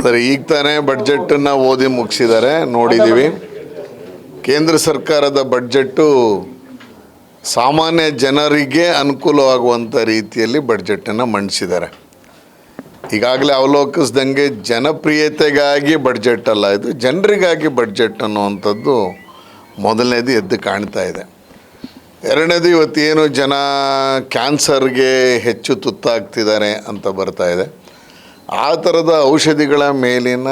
ಅಂದರೆ ಈಗ ತಾನೇ ಬಡ್ಜೆಟನ್ನು ಓದಿ ಮುಗಿಸಿದ್ದಾರೆ, ನೋಡಿದ್ದೀವಿ. ಕೇಂದ್ರ ಸರ್ಕಾರದ ಬಡ್ಜೆಟ್ಟು ಸಾಮಾನ್ಯ ಜನರಿಗೆ ಅನುಕೂಲವಾಗುವಂಥ ರೀತಿಯಲ್ಲಿ ಬಡ್ಜೆಟನ್ನು ಮಂಡಿಸಿದ್ದಾರೆ. ಈಗಾಗಲೇ ಅವಲೋಕಿಸ್ದಂಗೆ ಜನಪ್ರಿಯತೆಗಾಗಿ ಬಡ್ಜೆಟ್ ಅಲ್ಲ, ಇದು ಜನರಿಗಾಗಿ ಬಡ್ಜೆಟ್ ಅನ್ನುವಂಥದ್ದು ಮೊದಲನೇದು ಎದ್ದು ಕಾಣ್ತಾ ಇದೆ. ಎರಡನೇದು ಇವತ್ತೇನು ಜನ ಕ್ಯಾನ್ಸರ್ಗೆ ಹೆಚ್ಚು ತುತ್ತಾಗ್ತಿದ್ದಾರೆ ಅಂತ ಬರ್ತಾ ಇದೆ, ಆ ಥರದ ಔಷಧಿಗಳ ಮೇಲಿನ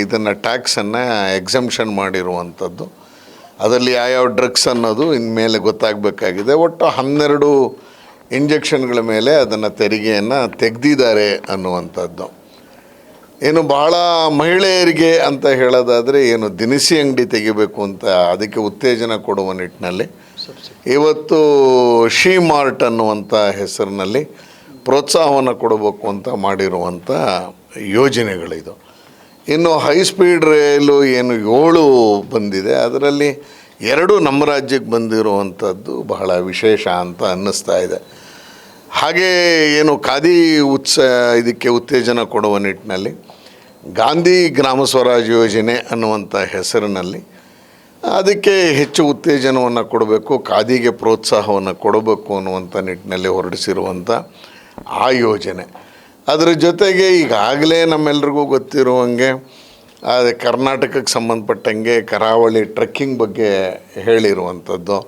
ಇದನ್ನು ಟ್ಯಾಕ್ಸನ್ನು ಎಕ್ಸಂಪ್ಷನ್ ಮಾಡಿರುವಂಥದ್ದು, ಅದರಲ್ಲಿ ಯಾವ್ಯಾವ ಡ್ರಗ್ಸ್ ಅನ್ನೋದು ಇನ್ಮೇಲೆ ಗೊತ್ತಾಗಬೇಕಾಗಿದೆ. ಒಟ್ಟು 12 ಇಂಜೆಕ್ಷನ್ಗಳ ಮೇಲೆ ಅದನ್ನು ತೆರಿಗೆಯನ್ನು ತೆಗೆದಿದ್ದಾರೆ ಅನ್ನುವಂಥದ್ದು. ಏನು ಭಾಳ ಮಹಿಳೆಯರಿಗೆ ಅಂತ ಹೇಳೋದಾದರೆ ಏನು ದಿನಸಿ ಅಂಗಡಿ ತೆಗಿಬೇಕು ಅಂತ ಅದಕ್ಕೆ ಉತ್ತೇಜನ ಕೊಡುವ ನಿಟ್ಟಿನಲ್ಲಿ ಇವತ್ತು ಶಿ ಮಾರ್ಟ್ ಅನ್ನುವಂಥ ಹೆಸರಿನಲ್ಲಿ ಪ್ರೋತ್ಸಾಹವನ್ನು ಕೊಡಬೇಕು ಅಂತ ಮಾಡಿರುವಂಥ ಯೋಜನೆಗಳಿದು. ಇನ್ನು ಹೈ ಸ್ಪೀಡ್ ರೈಲು ಏನು 7 ಬಂದಿದೆ, ಅದರಲ್ಲಿ 2 ನಮ್ಮ ರಾಜ್ಯಕ್ಕೆ ಬಂದಿರುವಂಥದ್ದು ಬಹಳ ವಿಶೇಷ ಅಂತ ಅನ್ನಿಸ್ತಾ ಇದೆ. ಹಾಗೇ ಏನು ಖಾದಿ ಇದಕ್ಕೆ ಉತ್ತೇಜನ ಕೊಡುವ ನಿಟ್ಟಿನಲ್ಲಿ ಗಾಂಧಿ ಗ್ರಾಮ ಸ್ವರಾಜ್ ಯೋಜನೆ ಅನ್ನುವಂಥ ಹೆಸರಿನಲ್ಲಿ ಅದಕ್ಕೆ ಹೆಚ್ಚು ಉತ್ತೇಜನವನ್ನು ಕೊಡಬೇಕು, ಖಾದಿಗೆ ಪ್ರೋತ್ಸಾಹವನ್ನು ಕೊಡಬೇಕು ಅನ್ನುವಂಥ ನಿಟ್ಟಿನಲ್ಲಿ ಹೊರಡಿಸಿರುವಂಥ ಆ ಯೋಜನೆ. ಅದರ ಜೊತೆಗೆ ಈಗಾಗಲೇ ನಮ್ಮೆಲ್ರಿಗೂ ಗೊತ್ತಿರುವಂಗೆ ಕರ್ನಾಟಕಕ್ಕೆ ಸಂಬಂಧಪಟ್ಟಂಗೆ ಕರಾವಳಿ ಟ್ರೆಕ್ಕಿಂಗ್ ಬಗ್ಗೆ ಹೇಳಿರುವಂಥದ್ದು.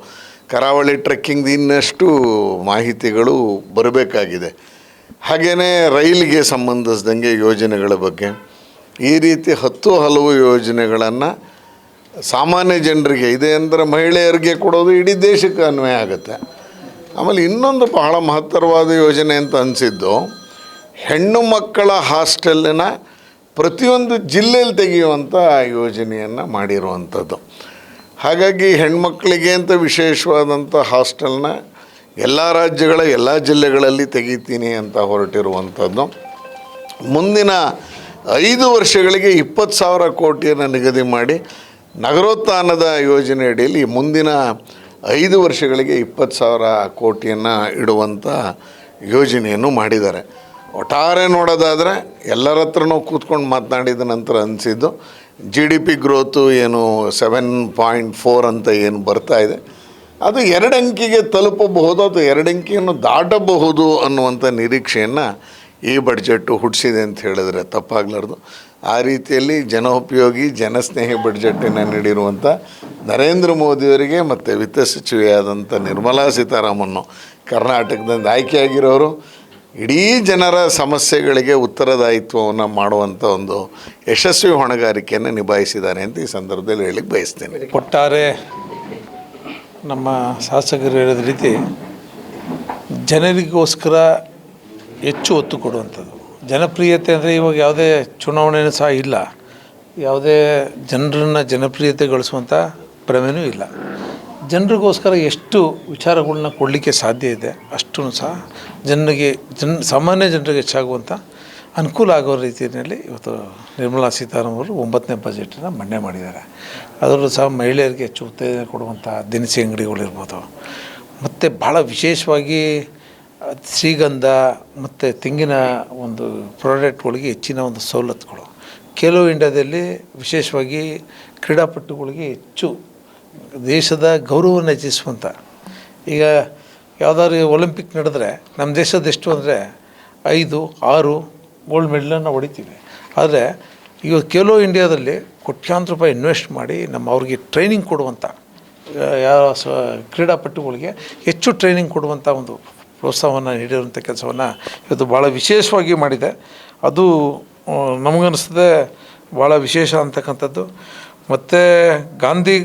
ಕರಾವಳಿ ಟ್ರೆಕ್ಕಿಂಗ್ದು ಇನ್ನಷ್ಟು ಮಾಹಿತಿಗಳು ಬರಬೇಕಾಗಿದೆ. ಹಾಗೆಯೇ ರೈಲಿಗೆ ಸಂಬಂಧಿಸಿದಂಗೆ ಯೋಜನೆಗಳ ಬಗ್ಗೆ ಈ ರೀತಿ 10 ಹಲವು ಯೋಜನೆಗಳನ್ನು ಸಾಮಾನ್ಯ ಜನರಿಗೆ ಇದೆ ಅಂದರೆ ಮಹಿಳೆಯರಿಗೆ ಕೊಡೋದು ಇಡೀ ದೇಶಕ್ಕೆ ಅನ್ವಯ ಆಗುತ್ತೆ. ಆಮೇಲೆ ಇನ್ನೊಂದು ಬಹಳ ಮಹತ್ತರವಾದ ಯೋಜನೆ ಅಂತ ಅನಿಸಿದ್ದು, ಹೆಣ್ಣು ಮಕ್ಕಳ ಹಾಸ್ಟೆಲ್ಲಿನ ಪ್ರತಿಯೊಂದು ಜಿಲ್ಲೆಯಲ್ಲಿ ತೆಗೆಯುವಂಥ ಯೋಜನೆಯನ್ನು ಮಾಡಿರುವಂಥದ್ದು. ಹಾಗಾಗಿ ಹೆಣ್ಮಕ್ಳಿಗೆ ಅಂತ ವಿಶೇಷವಾದಂಥ ಹಾಸ್ಟೆಲ್ನ ಎಲ್ಲ ರಾಜ್ಯಗಳ ಎಲ್ಲ ಜಿಲ್ಲೆಗಳಲ್ಲಿ ತೆಗಿತೀನಿ ಅಂತ ಹೊರಟಿರುವಂಥದ್ದು. ಮುಂದಿನ 5 ವರ್ಷಗಳಿಗೆ 20,000 ಕೋಟಿಯನ್ನು ನಿಗದಿ ಮಾಡಿ ನಗರೋತ್ಥಾನದ ಯೋಜನೆ ಅಡಿಯಲ್ಲಿ ಮುಂದಿನ 5 ವರ್ಷಗಳಿಗೆ 20,000 ಕೋಟಿಯನ್ನು ಇಡುವಂಥ ಯೋಜನೆಯನ್ನು ಮಾಡಿದ್ದಾರೆ. ಒಟ್ಟಾರೆ ನೋಡೋದಾದರೆ ಎಲ್ಲರ ಹತ್ರನೂ ಕೂತ್ಕೊಂಡು ಮಾತನಾಡಿದ ನಂತರ ಅನಿಸಿದ್ದು GDP ಗ್ರೋತು ಏನು 7.4 ಅಂತ ಏನು ಬರ್ತಾ ಇದೆ, ಅದು 2 ಅಂಕಿಗೆ ತಲುಪಬಹುದು, ಅದು 2 ಅಂಕಿಯನ್ನು ದಾಟಬಹುದು ಅನ್ನುವಂಥ ನಿರೀಕ್ಷೆಯನ್ನು ಈ ಬಡ್ಜೆಟ್ಟು ಹುಟ್ಟಿಸಿದೆ ಅಂತ ಹೇಳಿದ್ರೆ ತಪ್ಪಾಗಲಾರ್ದು. ಆ ರೀತಿಯಲ್ಲಿ ಜನೋಪಯೋಗಿ ಜನಸ್ನೇಹಿ ಬಡ್ಜೆಟನ್ನು ನೀಡಿರುವಂಥ ನರೇಂದ್ರ ಮೋದಿಯವರಿಗೆ ಮತ್ತು ವಿತ್ತ ಸಚಿವೆಯಾದಂಥ ನಿರ್ಮಲಾ ಸೀತಾರಾಮನ್ ಕರ್ನಾಟಕದಿಂದ ಆಯ್ಕೆಯಾಗಿರೋರು ಇಡೀ ಜನರ ಸಮಸ್ಯೆಗಳಿಗೆ ಉತ್ತರದಾಯಿತ್ವವನ್ನು ಮಾಡುವಂಥ ಒಂದು ಯಶಸ್ವಿ ಹೊಣೆಗಾರಿಕೆಯನ್ನು ನಿಭಾಯಿಸಿದ್ದಾರೆ ಅಂತ ಈ ಸಂದರ್ಭದಲ್ಲಿ ಹೇಳಿಕ್ಕೆ ಬಯಸ್ತೇನೆ. ಒಟ್ಟಾರೆ ನಮ್ಮ ಶಾಸಕರು ಹೇಳಿದ ರೀತಿ ಜನರಿಗೋಸ್ಕರ ಹೆಚ್ಚು ಒತ್ತು ಕೊಡುವಂಥದ್ದು. ಜನಪ್ರಿಯತೆ ಅಂದರೆ ಇವಾಗ ಯಾವುದೇ ಚುನಾವಣೆಯೂ ಸಹ ಇಲ್ಲ, ಯಾವುದೇ ಜನರನ್ನು ಜನಪ್ರಿಯತೆಗೊಳಿಸುವಂಥ ಭ್ರಮೆಯೂ ಇಲ್ಲ. ಜನರಿಗೋಸ್ಕರ ಎಷ್ಟು ವಿಚಾರಗಳನ್ನ ಕೊಡಲಿಕ್ಕೆ ಸಾಧ್ಯ ಇದೆ ಅಷ್ಟೂ ಸಹ ಸಾಮಾನ್ಯ ಜನರಿಗೆ ಹೆಚ್ಚಾಗುವಂಥ ಅನುಕೂಲ ಆಗೋ ರೀತಿಯಲ್ಲಿ ಇವತ್ತು ನಿರ್ಮಲಾ ಸೀತಾರಾಮನ್ ಅವರು 9ನೇ ಬಜೆಟನ್ನು ಮಂಡನೆ ಮಾಡಿದ್ದಾರೆ. ಅದರಲ್ಲೂ ಸಹ ಮಹಿಳೆಯರಿಗೆ ಹೆಚ್ಚು ಉತ್ತೇಜನ ಕೊಡುವಂಥ ದಿನಸಿ ಅಂಗಡಿಗಳಿರ್ಬೋದು, ಮತ್ತು ಭಾಳ ವಿಶೇಷವಾಗಿ ಶ್ರೀಗಂಧ ಮತ್ತು ತೆಂಗಿನ ಒಂದು ಪ್ರಾಡಕ್ಟ್ಗಳಿಗೆ ಹೆಚ್ಚಿನ ಒಂದು ಸವಲತ್ತುಗಳು. ಖೇಲೋ ಇಂಡಿಯಾದಲ್ಲಿ ವಿಶೇಷವಾಗಿ ಕ್ರೀಡಾಪಟುಗಳಿಗೆ ಹೆಚ್ಚು ದೇಶದ ಗೌರವವನ್ನು ಹೆಚ್ಚಿಸುವಂಥ, ಈಗ ಯಾವುದಾದ್ರು ಒಲಿಂಪಿಕ್ ನಡೆದ್ರೆ ನಮ್ಮ ದೇಶದ ಎಷ್ಟು ಅಂದರೆ 5-6 ಗೋಲ್ಡ್ ಮೆಡಲನ್ನು ಹೊಡಿತೀವಿ. ಆದರೆ ಈಗ ಖೇಲೋ ಇಂಡಿಯಾದಲ್ಲಿ ಕೋಟ್ಯಾಂತರ ರೂಪಾಯಿ ಇನ್ವೆಸ್ಟ್ ಮಾಡಿ ಅವ್ರಿಗೆ ಟ್ರೈನಿಂಗ್ ಕೊಡುವಂಥ ಯಾವ ಕ್ರೀಡಾಪಟುಗಳಿಗೆ ಹೆಚ್ಚು ಟ್ರೈನಿಂಗ್ ಕೊಡುವಂಥ ಒಂದು ಪ್ರೋತ್ಸಾಹವನ್ನು ನೀಡಿರುವಂಥ ಕೆಲಸವನ್ನು ಇವತ್ತು ಭಾಳ ವಿಶೇಷವಾಗಿ ಮಾಡಿದೆ. ಅದು ನಮಗನ್ನಿಸ್ತದೆ ಭಾಳ ವಿಶೇಷ ಅಂತಕ್ಕಂಥದ್ದು. ಮತ್ತು ಗಾಂಧಿ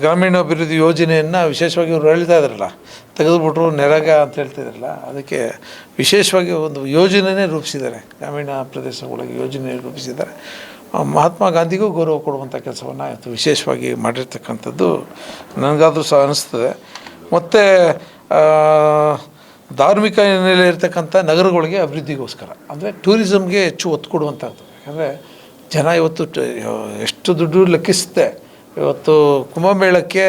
ಗ್ರಾಮೀಣಾಭಿವೃದ್ಧಿ ಯೋಜನೆಯನ್ನು ವಿಶೇಷವಾಗಿ ಇವರು ಹೇಳ್ತಾ ಇದ್ದಾರಲ್ಲ, ತೆಗೆದುಬಿಟ್ರು ನೆರಗ ಅಂತ ಹೇಳ್ತಿದ್ರಲ್ಲ, ಅದಕ್ಕೆ ವಿಶೇಷವಾಗಿ ಒಂದು ಯೋಜನೆಯೇ ರೂಪಿಸಿದ್ದಾರೆ. ಗ್ರಾಮೀಣ ಪ್ರದೇಶಗಳಿಗೆ ಯೋಜನೆ ರೂಪಿಸಿದ್ದಾರೆ. ಮಹಾತ್ಮ ಗಾಂಧಿಗೂ ಗೌರವ ಕೊಡುವಂಥ ಕೆಲಸವನ್ನು ಇವತ್ತು ವಿಶೇಷವಾಗಿ ಮಾಡಿರ್ತಕ್ಕಂಥದ್ದು ನನಗಾದರೂ ಸಹ ಅನ್ನಿಸ್ತದೆ. ಮತ್ತು ಧಾರ್ಮಿಕ ಹಿನ್ನೆಲೆ ಇರತಕ್ಕಂಥ ನಗರಗಳಿಗೆ ಅಭಿವೃದ್ಧಿಗೋಸ್ಕರ ಅಂದರೆ ಟೂರಿಸಮ್ಗೆ ಹೆಚ್ಚು ಒತ್ತು ಕೊಡುವಂಥದ್ದು. ಯಾಕಂದರೆ ಜನ ಇವತ್ತು ಎಷ್ಟು ದುಡ್ಡು ಲೆಕ್ಕಿಸುತ್ತೆ, ಇವತ್ತು ಕುಂಭಮೇಳಕ್ಕೆ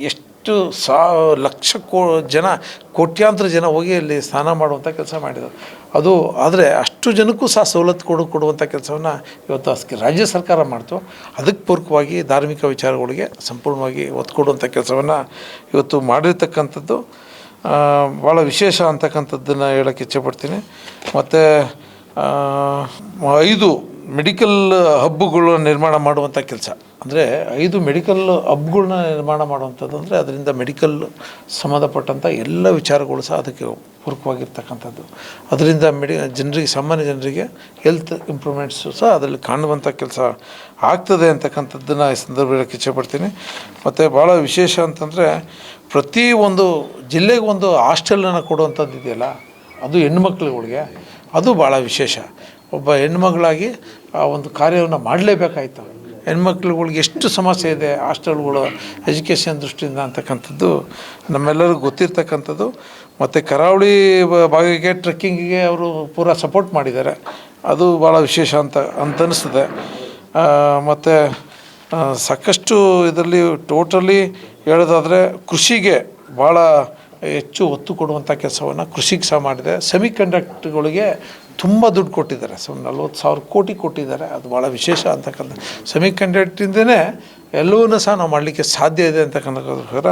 ಎಷ್ಟು ಎಷ್ಟು ಲಕ್ಷ ಜನ ಕೋಟ್ಯಾಂತರ ಜನ ಹೋಗಿ ಅಲ್ಲಿ ಸ್ನಾನ ಮಾಡುವಂಥ ಕೆಲಸ ಮಾಡಿದರು. ಅದು ಆದರೆ ಅಷ್ಟು ಜನಕ್ಕೂ ಸಹ ಸವಲತ್ತು ಕೊಡುವಂಥ ಕೆಲಸವನ್ನು ಇವತ್ತು ರಾಜ್ಯ ಸರ್ಕಾರ ಮಾಡ್ತು. ಅದಕ್ಕೆ ಪೂರಕವಾಗಿ ಧಾರ್ಮಿಕ ವಿಚಾರಗಳಿಗೆ ಸಂಪೂರ್ಣವಾಗಿ ಒತ್ತು ಕೊಡುವಂಥ ಕೆಲಸವನ್ನು ಇವತ್ತು ಮಾಡಿರ್ತಕ್ಕಂಥದ್ದು ಭಾಳ ವಿಶೇಷ ಅಂತಕ್ಕಂಥದ್ದನ್ನು ಹೇಳೋಕ್ಕೆ ಇಚ್ಛೆಪಡ್ತೀನಿ. ಮತ್ತು 5 ಮೆಡಿಕಲ್ ಹಬ್ಗಳು ನಿರ್ಮಾಣ ಮಾಡುವಂಥ ಕೆಲಸ, ಅಂದರೆ 5 ಮೆಡಿಕಲ್ ಹಬ್ಗಳನ್ನ ನಿರ್ಮಾಣ ಮಾಡುವಂಥದ್ದು, ಅಂದರೆ ಅದರಿಂದ ಮೆಡಿಕಲ್ ಸಂಬಂಧಪಟ್ಟಂಥ ಎಲ್ಲ ವಿಚಾರಗಳು ಸಹ ಅದಕ್ಕೆ ಪೂರಕವಾಗಿರ್ತಕ್ಕಂಥದ್ದು. ಅದರಿಂದ ಜನರಿಗೆ, ಸಾಮಾನ್ಯ ಜನರಿಗೆ ಹೆಲ್ತ್ ಇಂಪ್ರೂವ್ಮೆಂಟ್ಸು ಸಹ ಅದರಲ್ಲಿ ಕಾಣುವಂಥ ಕೆಲಸ ಆಗ್ತದೆ ಅಂತಕ್ಕಂಥದ್ದನ್ನು ಈ ಸಂದರ್ಭದಲ್ಲಿ ಇಚ್ಛೆಪಡ್ತೀನಿ. ಮತ್ತು ಭಾಳ ವಿಶೇಷ ಅಂತಂದರೆ ಪ್ರತಿ ಒಂದು ಜಿಲ್ಲೆಗೆ ಒಂದು ಹಾಸ್ಟೆಲನ್ನು ಕೊಡುವಂಥದ್ದು ಇದೆಯಲ್ಲ, ಅದು ಹೆಣ್ಮಕ್ಳುಗಳಿಗೆ ಅದು ಭಾಳ ವಿಶೇಷ. ಒಬ್ಬ ಹೆಣ್ಮಗಳಾಗಿ ಆ ಒಂದು ಕಾರ್ಯವನ್ನು ಮಾಡಲೇಬೇಕಾಯ್ತು. ಹೆಣ್ಮಕ್ಳುಗಳಿಗೆ ಎಷ್ಟು ಸಮಸ್ಯೆ ಇದೆ ಹಾಸ್ಟೆಲ್ಗಳು ಎಜುಕೇಷನ್ ದೃಷ್ಟಿಯಿಂದ ಅಂತಕ್ಕಂಥದ್ದು ನಮ್ಮೆಲ್ಲರಿಗೂ ಗೊತ್ತಿರ್ತಕ್ಕಂಥದ್ದು. ಮತ್ತು ಕರಾವಳಿ ಭಾಗಕ್ಕೆ ಟ್ರೆಕ್ಕಿಂಗಿಗೆ ಅವರು ಪೂರಾ ಸಪೋರ್ಟ್ ಮಾಡಿದ್ದಾರೆ, ಅದು ಭಾಳ ವಿಶೇಷ ಅಂತ ಅನಿಸ್ತದೆ. ಮತ್ತು ಸಾಕಷ್ಟು ಇದರಲ್ಲಿ ಟೋಟಲಿ ಹೇಳೋದಾದರೆ ಕೃಷಿಗೆ ಭಾಳ ಹೆಚ್ಚು ಒತ್ತು ಕೊಡುವಂಥ ಕೆಲಸವನ್ನು ಕೃಷಿಗೆ ಸಹ ಮಾಡಿದೆ. ಸೆಮಿ ಕಂಡಕ್ಟರ್ಗಳಿಗೆ ತುಂಬ ದುಡ್ಡು ಕೊಟ್ಟಿದ್ದಾರೆ, 40,000 ಕೋಟಿ ಕೊಟ್ಟಿದ್ದಾರೆ. ಅದು ಭಾಳ ವಿಶೇಷ ಅಂತಕ್ಕಂಥ. ಸೆಮಿ ಕಂಡಕ್ಟರಿಂದನೇ ಎಲ್ಲವನ್ನೂ ಸಹ ನಾವು ಮಾಡಲಿಕ್ಕೆ ಸಾಧ್ಯ ಇದೆ ಅಂತಕ್ಕಂಥಕ್ಕೋಸ್ಕರ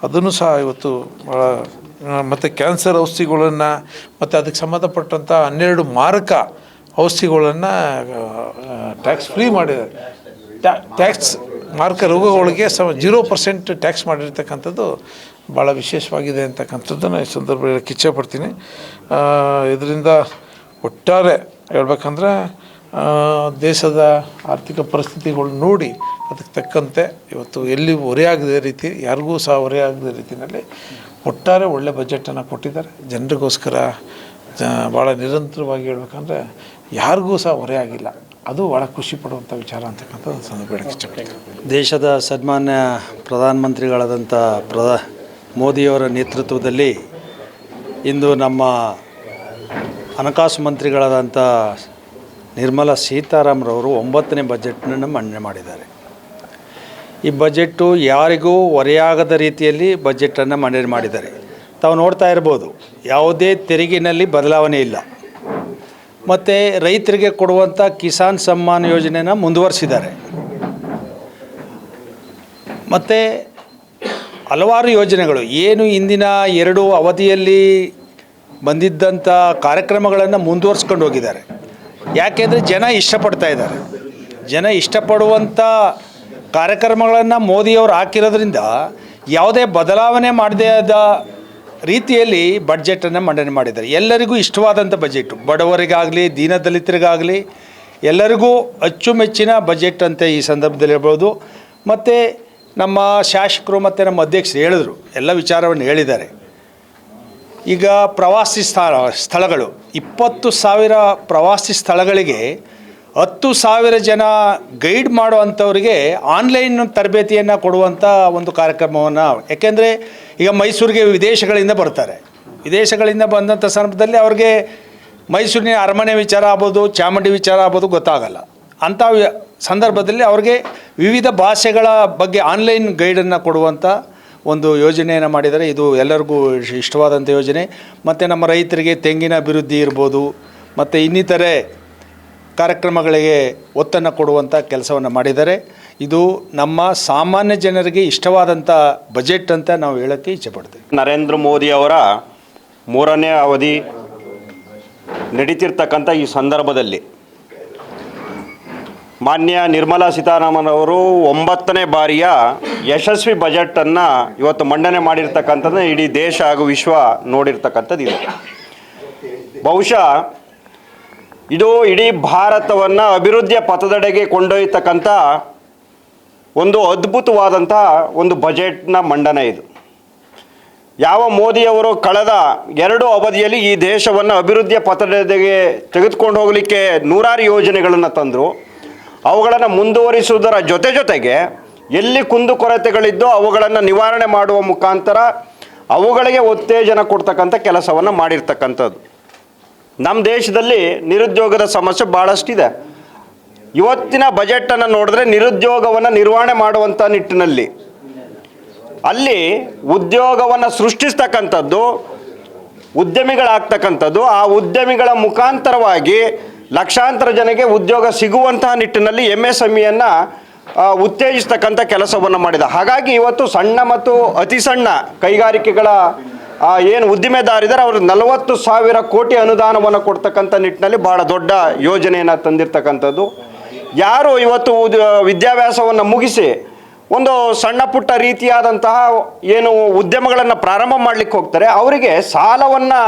ಅದನ್ನು ಸಹ ಇವತ್ತು ಭಾಳ. ಮತ್ತು ಕ್ಯಾನ್ಸರ್ ಔಷಧಿಗಳನ್ನು ಮತ್ತು ಅದಕ್ಕೆ ಸಂಬಂಧಪಟ್ಟಂಥ 12 ಮಾರಕ ಔಷಧಿಗಳನ್ನು ಟ್ಯಾಕ್ಸ್ ಫ್ರೀ ಮಾಡಿದ್ದಾರೆ. ಟ್ಯಾಕ್ಸ್ ಮಾರಕ ರೋಗಗಳಿಗೆ 0% ಟ್ಯಾಕ್ಸ್ ಮಾಡಿರ್ತಕ್ಕಂಥದ್ದು ಭಾಳ ವಿಶೇಷವಾಗಿದೆ ಅಂತಕ್ಕಂಥದ್ದನ್ನು ಈ ಸಂದರ್ಭದಲ್ಲಿ ಇಚ್ಛೆಪಡ್ತೀನಿ. ಇದರಿಂದ ಒಟ್ಟಾರೆ ಹೇಳ್ಬೇಕಂದ್ರೆ ದೇಶದ ಆರ್ಥಿಕ ಪರಿಸ್ಥಿತಿಗಳು ನೋಡಿ ಅದಕ್ಕೆ ತಕ್ಕಂತೆ ಇವತ್ತು ಎಲ್ಲಿ ಹೊರೆಯಾಗದ ರೀತಿ, ಯಾರಿಗೂ ಸಹ ಹೊರೆಯಾಗದ ರೀತಿಯಲ್ಲಿ ಒಟ್ಟಾರೆ ಒಳ್ಳೆ ಬಜೆಟನ್ನು ಕೊಟ್ಟಿದ್ದಾರೆ. ಜನರಿಗೋಸ್ಕರ ಭಾಳ ನಿರಂತರವಾಗಿ ಹೇಳ್ಬೇಕಂದ್ರೆ ಯಾರಿಗೂ ಸಹ ಹೊರೆಯಾಗಿಲ್ಲ. ಅದು ಭಾಳ ಖುಷಿ ಪಡುವಂಥ ವಿಚಾರ ಅಂತಕ್ಕಂಥದ್ದು ಸಂದರ್ಭಕ್ಕೆ ಇಷ್ಟಪಡ್ತೀನಿ. ದೇಶದ ಸನ್ಮಾನ್ಯ ಪ್ರಧಾನಮಂತ್ರಿಗಳಾದಂಥ ಮೋದಿಯವರ ನೇತೃತ್ವದಲ್ಲಿ ಇಂದು ನಮ್ಮ ಹಣಕಾಸು ಮಂತ್ರಿಗಳಾದಂಥ ನಿರ್ಮಲಾ ಸೀತಾರಾಮರವರು 9ನೇ ಬಜೆಟ್ನನ್ನು ಮಂಡನೆ ಮಾಡಿದ್ದಾರೆ. ಈ ಬಜೆಟ್ಟು ಯಾರಿಗೂ ಹೊರೆಯಾಗದ ರೀತಿಯಲ್ಲಿ ಬಜೆಟನ್ನು ಮಂಡನೆ ಮಾಡಿದ್ದಾರೆ. ತಾವು ನೋಡ್ತಾ ಇರ್ಬೋದು, ಯಾವುದೇ ತೆರಿಗೆಯಲ್ಲಿ ಬದಲಾವಣೆ ಇಲ್ಲ. ಮತ್ತು ರೈತರಿಗೆ ಕೊಡುವಂಥ ಕಿಸಾನ್ ಸಮ್ಮಾನ್ ಯೋಜನೆಯನ್ನು ಮುಂದುವರಿಸಿದ್ದಾರೆ. ಮತ್ತು ಹಲವಾರು ಯೋಜನೆಗಳು ಏನು ಹಿಂದಿನ 2 ಅವಧಿಯಲ್ಲಿ ಬಂದಿದ್ದಂಥ ಕಾರ್ಯಕ್ರಮಗಳನ್ನು ಮುಂದುವರಿಸ್ಕೊಂಡು ಹೋಗಿದ್ದಾರೆ. ಯಾಕೆಂದರೆ ಜನ ಇಷ್ಟಪಡ್ತಾ ಇದ್ದಾರೆ. ಜನ ಇಷ್ಟಪಡುವಂಥ ಕಾರ್ಯಕ್ರಮಗಳನ್ನು ಮೋದಿಯವರು ಹಾಕಿರೋದ್ರಿಂದ ಯಾವುದೇ ಬದಲಾವಣೆ ಮಾಡದೇ ಆದ ರೀತಿಯಲ್ಲಿ ಬಡ್ಜೆಟನ್ನು ಮಂಡನೆ ಮಾಡಿದ್ದಾರೆ. ಎಲ್ಲರಿಗೂ ಇಷ್ಟವಾದಂಥ ಬಜೆಟು, ಬಡವರಿಗಾಗಲಿ ದೀನದಲಿತರಿಗಾಗಲಿ ಎಲ್ಲರಿಗೂ ಅಚ್ಚುಮೆಚ್ಚಿನ ಬಜೆಟ್ ಅಂತ ಈ ಸಂದರ್ಭದಲ್ಲಿ ಹೇಳ್ಬೋದು. ಮತ್ತು ನಮ್ಮ ಶಾಸಕರು ಮತ್ತು ನಮ್ಮ ಅಧ್ಯಕ್ಷರು ಹೇಳಿದ್ರು, ಎಲ್ಲ ವಿಚಾರವನ್ನು ಹೇಳಿದ್ದಾರೆ. ಈಗ ಪ್ರವಾಸಿ ಸ್ಥಳಗಳು 20,000 ಪ್ರವಾಸಿ ಸ್ಥಳಗಳಿಗೆ 10,000 ಜನ ಗೈಡ್ ಮಾಡುವಂಥವ್ರಿಗೆ ಆನ್ಲೈನ್ ತರಬೇತಿಯನ್ನು ಕೊಡುವಂಥ ಒಂದು ಕಾರ್ಯಕ್ರಮವನ್ನು, ಯಾಕೆಂದರೆ ಈಗ ಮೈಸೂರಿಗೆ ವಿದೇಶಗಳಿಂದ ಬರ್ತಾರೆ. ವಿದೇಶಗಳಿಂದ ಬಂದಂಥ ಸಂದರ್ಭದಲ್ಲಿ ಅವ್ರಿಗೆ ಮೈಸೂರಿನ ಅರಮನೆ ವಿಚಾರ ಆಗ್ಬೋದು, ಚಾಮುಂಡಿ ವಿಚಾರ ಆಗ್ಬೋದು ಗೊತ್ತಾಗಲ್ಲ. ಅಂಥ ಸಂದರ್ಭದಲ್ಲಿ ಅವ್ರಿಗೆ ವಿವಿಧ ಭಾಷೆಗಳ ಬಗ್ಗೆ ಆನ್ಲೈನ್ ಗೈಡನ್ನು ಕೊಡುವಂಥ ಒಂದು ಯೋಜನೆಯನ್ನು ಮಾಡಿದ್ದಾರೆ. ಇದು ಎಲ್ಲರಿಗೂ ಇಷ್ಟವಾದಂಥ ಯೋಜನೆ. ಮತ್ತು ನಮ್ಮ ರೈತರಿಗೆ ತೆಂಗಿನ ಅಭಿವೃದ್ಧಿ ಇರ್ಬೋದು, ಮತ್ತು ಇನ್ನಿತರೆ ಕಾರ್ಯಕ್ರಮಗಳಿಗೆ ಒತ್ತನ್ನು ಕೊಡುವಂಥ ಕೆಲಸವನ್ನು ಮಾಡಿದ್ದಾರೆ. ಇದು ನಮ್ಮ ಸಾಮಾನ್ಯ ಜನರಿಗೆ ಇಷ್ಟವಾದಂಥ ಬಜೆಟ್ ಅಂತ ನಾವು ಹೇಳೋಕ್ಕೆ ಇಚ್ಛೆಪಡ್ತೀವಿ. ನರೇಂದ್ರ ಮೋದಿ ಅವರ 3ನೇ ಅವಧಿ ನಡೀತಿರ್ತಕ್ಕಂಥ ಈ ಸಂದರ್ಭದಲ್ಲಿ ಮಾನ್ಯ ನಿರ್ಮಲಾ ಸೀತಾರಾಮನ್ ಅವರು 9ನೇ ಬಾರಿಯ ಯಶಸ್ವಿ ಬಜೆಟನ್ನು ಇವತ್ತು ಮಂಡನೆ ಮಾಡಿರ್ತಕ್ಕಂಥದ್ದು ಇಡೀ ದೇಶ ಹಾಗೂ ವಿಶ್ವ ನೋಡಿರ್ತಕ್ಕಂಥದ್ದು ಇದೆ. ಬಹುಶಃ ಇದು ಇಡೀ ಭಾರತವನ್ನು ಅಭಿವೃದ್ಧಿಯ ಪಥದೆಡೆಗೆ ಕೊಂಡೊಯ್ಯತಕ್ಕಂಥ ಒಂದು ಅದ್ಭುತವಾದಂಥ ಒಂದು ಬಜೆಟ್ನ ಮಂಡನೆ ಇದು. ಯಾವ ಮೋದಿಯವರು ಕಳೆದ 2 ಅವಧಿಯಲ್ಲಿ ಈ ದೇಶವನ್ನು ಅಭಿವೃದ್ಧಿಯ ಪಥದೆಡೆಗೆ ತೆಗೆದುಕೊಂಡು ಹೋಗಲಿಕ್ಕೆ ನೂರಾರು ಯೋಜನೆಗಳನ್ನು ತಂದರು. ಅವುಗಳನ್ನು ಮುಂದುವರಿಸುವುದರ ಜೊತೆಗೆ ಎಲ್ಲಿ ಕುಂದುಕೊರತೆಗಳಿದ್ದೋ ಅವುಗಳನ್ನು ನಿವಾರಣೆ ಮಾಡುವ ಮುಖಾಂತರ ಅವುಗಳಿಗೆ ಉತ್ತೇಜನ ಕೊಡ್ತಕ್ಕಂಥ ಕೆಲಸವನ್ನು ಮಾಡಿರ್ತಕ್ಕಂಥದ್ದು. ನಮ್ಮ ದೇಶದಲ್ಲಿ ನಿರುದ್ಯೋಗದ ಸಮಸ್ಯೆ ಭಾಳಷ್ಟಿದೆ. ಇವತ್ತಿನ ಬಜೆಟನ್ನು ನೋಡಿದ್ರೆ ನಿರುದ್ಯೋಗವನ್ನು ನಿರ್ವಹಣೆ ಮಾಡುವಂಥ ನಿಟ್ಟಿನಲ್ಲಿ ಅಲ್ಲಿ ಉದ್ಯೋಗವನ್ನು ಸೃಷ್ಟಿಸ್ತಕ್ಕಂಥದ್ದು, ಉದ್ಯಮಿಗಳಾಗ್ತಕ್ಕಂಥದ್ದು, ಆ ಉದ್ಯಮಿಗಳ ಮುಖಾಂತರವಾಗಿ ಲಕ್ಷಾಂತರ ಜನಕ್ಕೆ ಉದ್ಯೋಗ ಸಿಗುವಂತಹ ನಿಟ್ಟಿನಲ್ಲಿ MSMEಯನ್ನು ಉತ್ತೇಜಿಸ್ತಕ್ಕಂಥ ಕೆಲಸವನ್ನು ಮಾಡಿದ. ಹಾಗಾಗಿ ಇವತ್ತು ಸಣ್ಣ ಮತ್ತು ಅತಿ ಸಣ್ಣ ಕೈಗಾರಿಕೆಗಳ ಏನು ಉದ್ದಿಮೆದಾರಿದ್ದಾರೆ ಅವ್ರಿಗೆ 40,000 ಕೋಟಿ ಅನುದಾನವನ್ನು ಕೊಡ್ತಕ್ಕಂಥ ನಿಟ್ಟಿನಲ್ಲಿ ಭಾಳ ದೊಡ್ಡ ಯೋಜನೆಯನ್ನು ತಂದಿರತಕ್ಕಂಥದ್ದು. ಯಾರು ಇವತ್ತು ವಿದ್ಯಾಭ್ಯಾಸವನ್ನು ಮುಗಿಸಿ ಒಂದು ಸಣ್ಣ ಪುಟ್ಟ ರೀತಿಯಾದಂತಹ ಏನು ಉದ್ಯಮಗಳನ್ನು ಪ್ರಾರಂಭ ಮಾಡಲಿಕ್ಕೆ ಹೋಗ್ತಾರೆ, ಅವರಿಗೆ ಸಾಲವನ್ನು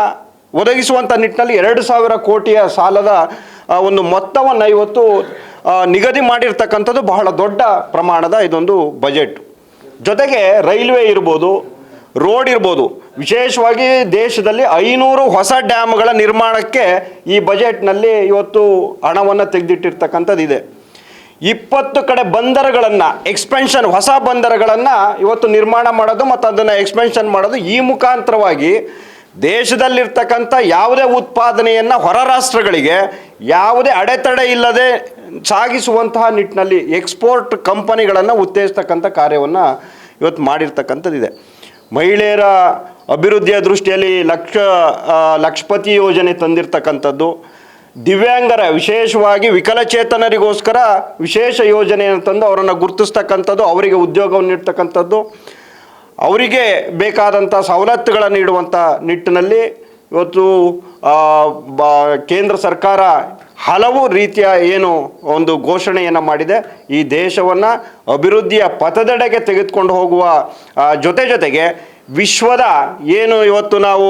ಒದಗಿಸುವಂಥ ನಿಟ್ಟಿನಲ್ಲಿ 2,000 ಕೋಟಿಯ ಸಾಲದ ಒಂದು ಮೊತ್ತವನ್ನು ಇವತ್ತು ನಿಗದಿ ಮಾಡಿರ್ತಕ್ಕಂಥದ್ದು ಬಹಳ ದೊಡ್ಡ ಪ್ರಮಾಣದ ಇದೊಂದು ಬಜೆಟ್. ಜೊತೆಗೆ ರೈಲ್ವೆ ಇರ್ಬೋದು, ರೋಡ್ ಇರ್ಬೋದು, ವಿಶೇಷವಾಗಿ ದೇಶದಲ್ಲಿ 500 ಹೊಸ ಡ್ಯಾಮ್ಗಳ ನಿರ್ಮಾಣಕ್ಕೆ ಈ ಬಜೆಟ್ನಲ್ಲಿ ಇವತ್ತು ಹಣವನ್ನು ತೆಗೆದಿಟ್ಟಿರ್ತಕ್ಕಂಥದ್ದು ಇದೆ. 20 ಕಡೆ ಬಂದರುಗಳನ್ನು ಎಕ್ಸ್ಪೆನ್ಷನ್, ಹೊಸ ಬಂದರುಗಳನ್ನು ಇವತ್ತು ನಿರ್ಮಾಣ ಮಾಡೋದು ಮತ್ತು ಅದನ್ನು ಎಕ್ಸ್ಪೆನ್ಷನ್ ಮಾಡೋದು, ಈ ಮುಖಾಂತರವಾಗಿ ದೇಶದಲ್ಲಿರ್ತಕ್ಕಂಥ ಯಾವುದೇ ಉತ್ಪಾದನೆಯನ್ನು ಹೊರ ರಾಷ್ಟ್ರಗಳಿಗೆ ಯಾವುದೇ ಅಡೆತಡೆ ಇಲ್ಲದೆ ಸಾಗಿಸುವಂತಹ ನಿಟ್ಟಿನಲ್ಲಿ ಎಕ್ಸ್ಪೋರ್ಟ್ ಕಂಪನಿಗಳನ್ನು ಉತ್ತೇಜಿಸ್ತಕ್ಕಂಥ ಕಾರ್ಯವನ್ನು ಇವತ್ತು ಮಾಡಿರ್ತಕ್ಕಂಥದ್ದಿದೆ. ಮಹಿಳೆಯರ ಅಭಿವೃದ್ಧಿಯ ದೃಷ್ಟಿಯಲ್ಲಿ ಲಕ್ಷಪತಿ ಯೋಜನೆ ತಂದಿರತಕ್ಕಂಥದ್ದು, ದಿವ್ಯಾಂಗರ ವಿಶೇಷವಾಗಿ ವಿಕಲಚೇತನರಿಗೋಸ್ಕರ ವಿಶೇಷ ಯೋಜನೆಯನ್ನು ತಂದು ಅವರನ್ನು ಗುರುತಿಸ್ತಕ್ಕಂಥದ್ದು, ಅವರಿಗೆ ಉದ್ಯೋಗವನ್ನು ನೀಡ್ತಕ್ಕಂಥದ್ದು, ಅವರಿಗೆ ಬೇಕಾದಂಥ ಸವಲತ್ತುಗಳನ್ನು ನೀಡುವಂಥ ನಿಟ್ಟಿನಲ್ಲಿ ಇವತ್ತು ಕೇಂದ್ರ ಸರ್ಕಾರ ಹಲವು ರೀತಿಯ ಏನು ಒಂದು ಘೋಷಣೆಯನ್ನು ಮಾಡಿದೆ. ಈ ದೇಶವನ್ನು ಅಭಿವೃದ್ಧಿಯ ಪಥದೆಡೆಗೆ ತೆಗೆದುಕೊಂಡು ಹೋಗುವ ಜೊತೆಗೆ ವಿಶ್ವದ ಏನು ಇವತ್ತು ನಾವು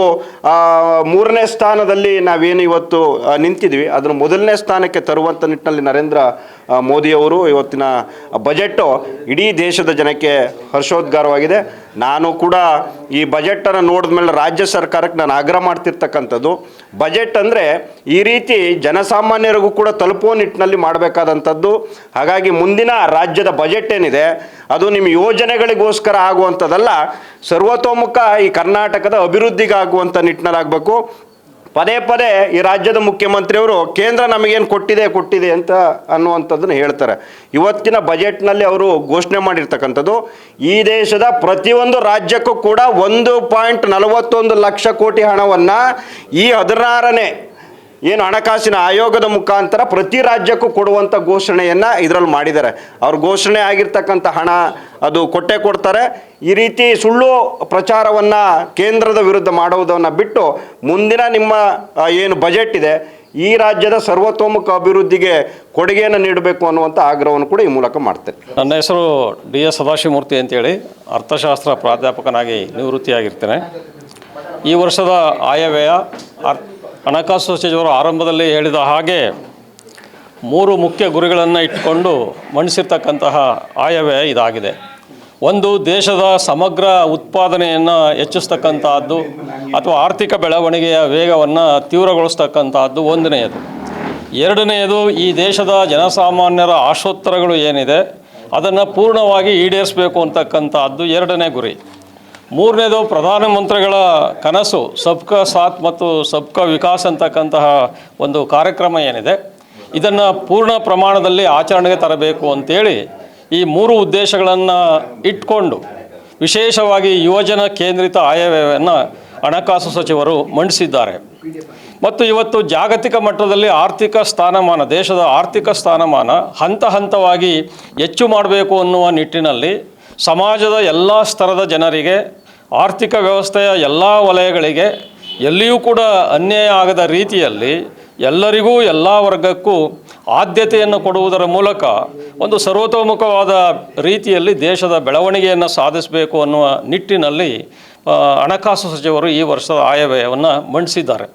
3ನೇ ಸ್ಥಾನದಲ್ಲಿ ನಾವೇನು ಇವತ್ತು ನಿಂತಿದ್ವಿ, ಅದನ್ನು 1ನೇ ಸ್ಥಾನಕ್ಕೆ ತರುವಂಥ ನಿಟ್ಟಿನಲ್ಲಿ ನರೇಂದ್ರ ಮೋದಿಯವರು ಇವತ್ತಿನ ಬಜೆಟ್ಟು ಇಡೀ ದೇಶದ ಜನಕ್ಕೆ ಹರ್ಷೋದ್ಗಾರವಾಗಿದೆ. ನಾನು ಕೂಡ ಈ ಬಜೆಟನ್ನು ನೋಡಿದ ಮೇಲೆ ರಾಜ್ಯ ಸರ್ಕಾರಕ್ಕೆ ನಾನು ಆಗ್ರಹ ಮಾಡ್ತಿರ್ತಕ್ಕಂಥದ್ದು, ಬಜೆಟ್ ಅಂದರೆ ಈ ರೀತಿ ಜನಸಾಮಾನ್ಯರಿಗೂ ಕೂಡ ತಲುಪುವ ನಿಟ್ಟಿನಲ್ಲಿ ಮಾಡಬೇಕಾದಂಥದ್ದು. ಹಾಗಾಗಿ ಮುಂದಿನ ರಾಜ್ಯದ ಬಜೆಟ್ ಏನಿದೆ ಅದು ನಿಮ್ಮ ಯೋಜನೆಗಳಿಗೋಸ್ಕರ ಆಗುವಂಥದ್ದಲ್ಲ, ಸರ್ವತೋಮುಖ ಈ ಕರ್ನಾಟಕದ ಅಭಿವೃದ್ಧಿಗಾಗುವಂಥ ನಿಟ್ಟಿನಲ್ಲಾಗಬೇಕು. ಪದೇ ಪದೇ ಈ ರಾಜ್ಯದ ಮುಖ್ಯಮಂತ್ರಿಯವರು ಕೇಂದ್ರ ನಮಗೇನು ಕೊಟ್ಟಿದೆ ಅಂತ ಅನ್ನುವಂಥದ್ದನ್ನು ಹೇಳ್ತಾರೆ. ಇವತ್ತಿನ ಬಜೆಟ್ನಲ್ಲಿ ಅವರು ಘೋಷಣೆ ಮಾಡಿರ್ತಕ್ಕಂಥದ್ದು ಈ ದೇಶದ ಪ್ರತಿಯೊಂದು ರಾಜ್ಯಕ್ಕೂ ಕೂಡ 1.41 ಲಕ್ಷ ಕೋಟಿ ಹಣವನ್ನು ಈ 16ನೇ ಏನು ಹಣಕಾಸಿನ ಆಯೋಗದ ಮುಖಾಂತರ ಪ್ರತಿ ರಾಜ್ಯಕ್ಕೂ ಕೊಡುವಂಥ ಘೋಷಣೆಯನ್ನು ಇದರಲ್ಲಿ ಮಾಡಿದ್ದಾರೆ. ಅವ್ರು ಘೋಷಣೆ ಆಗಿರ್ತಕ್ಕಂಥ ಹಣ ಅದು ಕೊಡ್ತಾರೆ. ಈ ರೀತಿ ಸುಳ್ಳು ಪ್ರಚಾರವನ್ನು ಕೇಂದ್ರದ ವಿರುದ್ಧ ಮಾಡುವುದನ್ನು ಬಿಟ್ಟು ಮುಂದಿನ ನಿಮ್ಮ ಏನು ಬಜೆಟ್ ಇದೆ ಈ ರಾಜ್ಯದ ಸರ್ವತೋಮುಖ ಅಭಿವೃದ್ಧಿಗೆ ಕೊಡುಗೆಯನ್ನು ನೀಡಬೇಕು ಅನ್ನುವಂಥ ಆಗ್ರಹವನ್ನು ಕೂಡ ಈ ಮೂಲಕ ಮಾಡ್ತೇನೆ. ನನ್ನ ಹೆಸರು DS ಸದಾಶಿವಮೂರ್ತಿ ಅಂತೇಳಿ ಅರ್ಥಶಾಸ್ತ್ರ ಪ್ರಾಧ್ಯಾಪಕನಾಗಿ ನಿವೃತ್ತಿಯಾಗಿರ್ತೇನೆ. ಈ ವರ್ಷದ ಆಯವ್ಯಯ ಹಣಕಾಸು ಸಚಿವರು ಆರಂಭದಲ್ಲಿ ಹೇಳಿದ ಹಾಗೆ 3 ಮುಖ್ಯ ಗುರಿಗಳನ್ನು ಇಟ್ಟುಕೊಂಡು ಮಂಡಿಸಿರ್ತಕ್ಕಂತಹ ಆಯವ್ಯಯ ಇದಾಗಿದೆ. ಒಂದು, ದೇಶದ ಸಮಗ್ರ ಉತ್ಪಾದನೆಯನ್ನು ಹೆಚ್ಚಿಸ್ತಕ್ಕಂತಹದ್ದು ಅಥವಾ ಆರ್ಥಿಕ ಬೆಳವಣಿಗೆಯ ವೇಗವನ್ನು ತೀವ್ರಗೊಳಿಸ್ತಕ್ಕಂತಹದ್ದು ಒಂದನೆಯದು. ಎರಡನೆಯದು, ಈ ದೇಶದ ಜನಸಾಮಾನ್ಯರ ಆಶೋತ್ತರಗಳು ಏನಿದೆ ಅದನ್ನು ಪೂರ್ಣವಾಗಿ ಈಡೇರಿಸಬೇಕು ಅಂತಕ್ಕಂತಹದ್ದು ಎರಡನೇ ಗುರಿ. ಮೂರನೇದು, ಪ್ರಧಾನಮಂತ್ರಿಗಳ ಕನಸು ಸಬ್ಕಾ ಸಾಥ್ ಮತ್ತು ಸಬ್ಕಾ ವಿಕಾಸ್ ಅಂತಕ್ಕಂತಹ ಒಂದು ಕಾರ್ಯಕ್ರಮ ಏನಿದೆ ಇದನ್ನು ಪೂರ್ಣ ಪ್ರಮಾಣದಲ್ಲಿ ಆಚರಣೆಗೆ ತರಬೇಕು ಅಂತೇಳಿ ಈ 3 ಉದ್ದೇಶಗಳನ್ನು ಇಟ್ಕೊಂಡು ವಿಶೇಷವಾಗಿ ಯುವಜನ ಕೇಂದ್ರಿತ ಆಯವ್ಯಯವನ್ನು ಹಣಕಾಸು ಸಚಿವರು ಮಂಡಿಸಿದ್ದಾರೆ. ಮತ್ತು ಇವತ್ತು ಜಾಗತಿಕ ಮಟ್ಟದಲ್ಲಿ ದೇಶದ ಆರ್ಥಿಕ ಸ್ಥಾನಮಾನ ಹಂತ ಹಂತವಾಗಿ ಹೆಚ್ಚು ಮಾಡಬೇಕು ಅನ್ನುವ ನಿಟ್ಟಿನಲ್ಲಿ ಸಮಾಜದ ಎಲ್ಲ ಸ್ತರದ ಜನರಿಗೆ, ಆರ್ಥಿಕ ವ್ಯವಸ್ಥೆಯ ಎಲ್ಲ ವಲಯಗಳಿಗೆ ಎಲ್ಲಿಯೂ ಕೂಡ ಅನ್ಯಾಯ ಆಗದ ರೀತಿಯಲ್ಲಿ ಎಲ್ಲರಿಗೂ ಎಲ್ಲ ವರ್ಗಕ್ಕೂ ಆದ್ಯತೆಯನ್ನು ಕೊಡುವುದರ ಮೂಲಕ ಒಂದು ಸರ್ವತೋಮುಖವಾದ ರೀತಿಯಲ್ಲಿ ದೇಶದ ಬೆಳವಣಿಗೆಯನ್ನು ಸಾಧಿಸಬೇಕು ಅನ್ನುವ ನಿಟ್ಟಿನಲ್ಲಿ ಹಣಕಾಸು ಸಚಿವರು ಈ ವರ್ಷದ ಆಯವ್ಯಯವನ್ನು ಮಂಡಿಸಿದ್ದಾರೆ.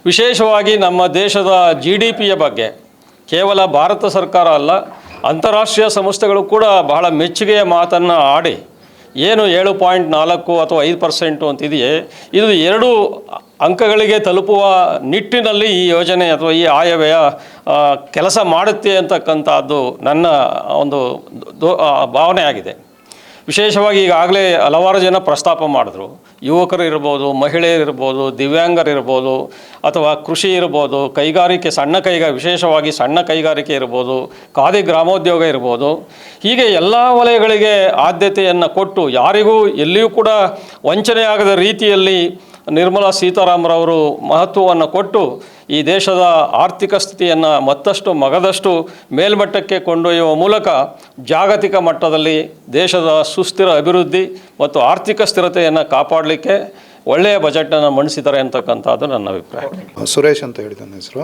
ವಿಶೇಷವಾಗಿ ನಮ್ಮ ದೇಶದ GDPಯ ಬಗ್ಗೆ ಕೇವಲ ಭಾರತ ಸರ್ಕಾರ ಅಲ್ಲ, ಅಂತಾರಾಷ್ಟ್ರೀಯ ಸಂಸ್ಥೆಗಳು ಕೂಡ ಬಹಳ ಮೆಚ್ಚುಗೆಯ ಮಾತನ್ನು ಆಡಿ ಏನು 7.4 ಅಥವಾ 5% ಅಂತಿದೆಯೇ ಇದು 2 ಅಂಕಗಳಿಗೆ ತಲುಪುವ ನಿಟ್ಟಿನಲ್ಲಿ ಈ ಯೋಜನೆ ಅಥವಾ ಈ ಆಯವ್ಯಯ ಕೆಲಸ ಮಾಡುತ್ತೆ ಅಂತಕ್ಕಂಥದ್ದು ನನ್ನ ಒಂದು ಭಾವನೆ ಆಗಿದೆ. ವಿಶೇಷವಾಗಿ ಈಗಾಗಲೇ ಹಲವಾರು ಜನ ಪ್ರಸ್ತಾಪ ಮಾಡಿದ್ರು, ಯುವಕರು ಇರ್ಬೋದು, ಮಹಿಳೆಯರಿರ್ಬೋದು, ದಿವ್ಯಾಂಗರಿರ್ಬೋದು, ಅಥವಾ ಕೃಷಿ ಇರ್ಬೋದು, ಕೈಗಾರಿಕೆ, ವಿಶೇಷವಾಗಿ ಸಣ್ಣ ಕೈಗಾರಿಕೆ ಇರ್ಬೋದು, ಖಾದಿ ಗ್ರಾಮೋದ್ಯೋಗ ಇರ್ಬೋದು, ಹೀಗೆ ಎಲ್ಲ ವಲಯಗಳಿಗೆ ಆದ್ಯತೆಯನ್ನು ಕೊಟ್ಟು ಯಾರಿಗೂ ಎಲ್ಲಿಯೂ ಕೂಡ ವಂಚನೆಯಾಗದ ರೀತಿಯಲ್ಲಿ ನಿರ್ಮಲಾ ಸೀತಾರಾಮರವರು ಮಹತ್ವವನ್ನು ಕೊಟ್ಟು ಈ ದೇಶದ ಆರ್ಥಿಕ ಸ್ಥಿತಿಯನ್ನು ಮತ್ತಷ್ಟು ಮಗದಷ್ಟು ಮೇಲ್ಮಟ್ಟಕ್ಕೆ ಕೊಂಡೊಯ್ಯುವ ಮೂಲಕ ಜಾಗತಿಕ ಮಟ್ಟದಲ್ಲಿ ದೇಶದ ಸುಸ್ಥಿರ ಅಭಿವೃದ್ಧಿ ಮತ್ತು ಆರ್ಥಿಕ ಸ್ಥಿರತೆಯನ್ನು ಕಾಪಾಡಲಿಕ್ಕೆ ಒಳ್ಳೆಯ ಬಜೆಟನ್ನು ಮಂಡಿಸಿದ್ದಾರೆ ಅಂತಕ್ಕಂಥದ್ದು ನನ್ನ ಅಭಿಪ್ರಾಯ. ಸುರೇಶ್ ಅಂತ ಹೇಳಿ ನನ್ನ ಹೆಸರು.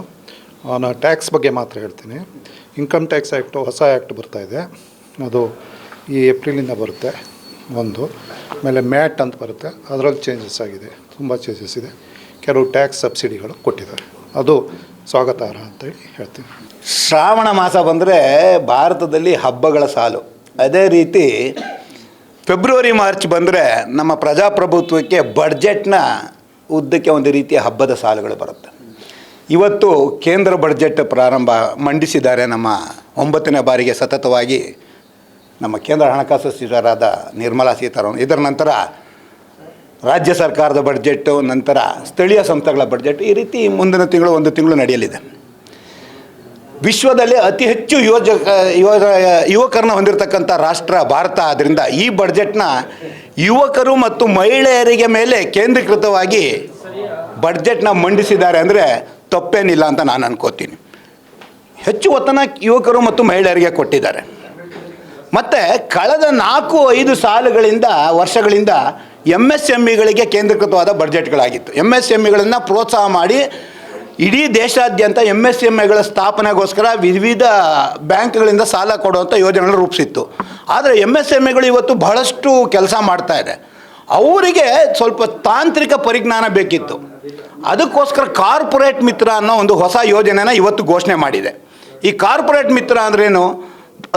ನಾನು ಟ್ಯಾಕ್ಸ್ ಬಗ್ಗೆ ಮಾತ್ರ ಹೇಳ್ತೀನಿ. ಇನ್ಕಮ್ ಟ್ಯಾಕ್ಸ್ ಆ್ಯಕ್ಟು ಹೊಸ ಆ್ಯಕ್ಟ್ ಬರ್ತಾಯಿದೆ, ಅದು ಈ ಏಪ್ರಿಲಿಂದ ಬರುತ್ತೆ ಒಂದು. ಆಮೇಲೆ ಮ್ಯಾಟ್ ಅಂತ ಬರುತ್ತೆ, ಅದರಲ್ಲಿ ಚೇಂಜಸ್ ಆಗಿದೆ, ತುಂಬ ಚೇಂಜಸ್ ಇದೆ. ಕೆಲವು ಟ್ಯಾಕ್ಸ್ ಸಬ್ಸಿಡಿಗಳು ಕೊಟ್ಟಿದ್ದಾರೆ, ಅದು ಸ್ವಾಗತಾರ್ಹ ಅಂತೇಳಿ ಹೇಳ್ತೀನಿ. ಶ್ರಾವಣ ಮಾಸ ಬಂದರೆ ಭಾರತದಲ್ಲಿ ಹಬ್ಬಗಳ ಸಾಲು. ಅದೇ ರೀತಿ ಫೆಬ್ರವರಿ ಮಾರ್ಚ್ ಬಂದರೆ ನಮ್ಮ ಪ್ರಜಾಪ್ರಭುತ್ವಕ್ಕೆ ಬಡ್ಜೆಟ್ನ ಉದ್ದಕ್ಕೆ ಒಂದು ರೀತಿಯ ಹಬ್ಬದ ಸಾಲುಗಳು ಬರುತ್ತೆ. ಇವತ್ತು ಕೇಂದ್ರ ಬಡ್ಜೆಟ್ ಮಂಡಿಸಿದ್ದಾರೆ ನಮ್ಮ 9ನೇ ಬಾರಿಗೆ ಸತತವಾಗಿ ನಮ್ಮ ಕೇಂದ್ರ ಹಣಕಾಸು ಸಚಿವರಾದ ನಿರ್ಮಲಾ ಸೀತಾರಾಮನ್. ಇದರ ನಂತರ ರಾಜ್ಯ ಸರ್ಕಾರದ ಬಡ್ಜೆಟ್ಟು, ನಂತರ ಸ್ಥಳೀಯ ಸಂಸ್ಥೆಗಳ ಬಡ್ಜೆಟ್, ಈ ರೀತಿ ಮುಂದಿನ ತಿಂಗಳು 1 ತಿಂಗಳು ನಡೆಯಲಿದೆ. ವಿಶ್ವದಲ್ಲಿ ಅತಿ ಹೆಚ್ಚು ಯುವಕರನ್ನ ಹೊಂದಿರತಕ್ಕಂಥ ರಾಷ್ಟ್ರ ಭಾರತ. ಆದ್ದರಿಂದ ಈ ಬಡ್ಜೆಟ್ನ ಯುವಕರು ಮತ್ತು ಮಹಿಳೆಯರಿಗೆ ಮೇಲೆ ಕೇಂದ್ರೀಕೃತವಾಗಿ ಬಡ್ಜೆಟ್ನ ಮಂಡಿಸಿದ್ದಾರೆ ಅಂದರೆ ತಪ್ಪೇನಿಲ್ಲ ಅಂತ ನಾನು ಅನ್ಕೋತೀನಿ. ಹೆಚ್ಚು ಒತ್ತನ್ನು ಯುವಕರು ಮತ್ತು ಮಹಿಳೆಯರಿಗೆ ಕೊಟ್ಟಿದ್ದಾರೆ. ಮತ್ತು ಕಳೆದ 4-5 ವರ್ಷಗಳಿಂದ MSMEಗಳಿಗೆ ಕೇಂದ್ರೀಕೃತವಾದ ಬಡ್ಜೆಟ್ಗಳಾಗಿತ್ತು. MSMEಗಳನ್ನು ಪ್ರೋತ್ಸಾಹ ಮಾಡಿ ಇಡೀ ದೇಶಾದ್ಯಂತ MSMEಗಳ ಸ್ಥಾಪನೆಗೋಸ್ಕರ ವಿವಿಧ ಬ್ಯಾಂಕ್ಗಳಿಂದ ಸಾಲ ಕೊಡುವಂಥ ಯೋಜನೆಗಳನ್ನು ರೂಪಿಸಿತ್ತು. ಆದರೆ MSMEಗಳು ಇವತ್ತು ಬಹಳಷ್ಟು ಕೆಲಸ ಮಾಡ್ತಾ ಇದೆ. ಅವರಿಗೆ ಸ್ವಲ್ಪ ತಾಂತ್ರಿಕ ಪರಿಜ್ಞಾನ ಬೇಕಿತ್ತು. ಅದಕ್ಕೋಸ್ಕರ ಕಾರ್ಪೊರೇಟ್ ಮಿತ್ರ ಅನ್ನೋ ಒಂದು ಹೊಸ ಯೋಜನೆನ ಇವತ್ತು ಘೋಷಣೆ ಮಾಡಿದೆ. ಈ ಕಾರ್ಪೊರೇಟ್ ಮಿತ್ರ ಅಂದ್ರೇನು?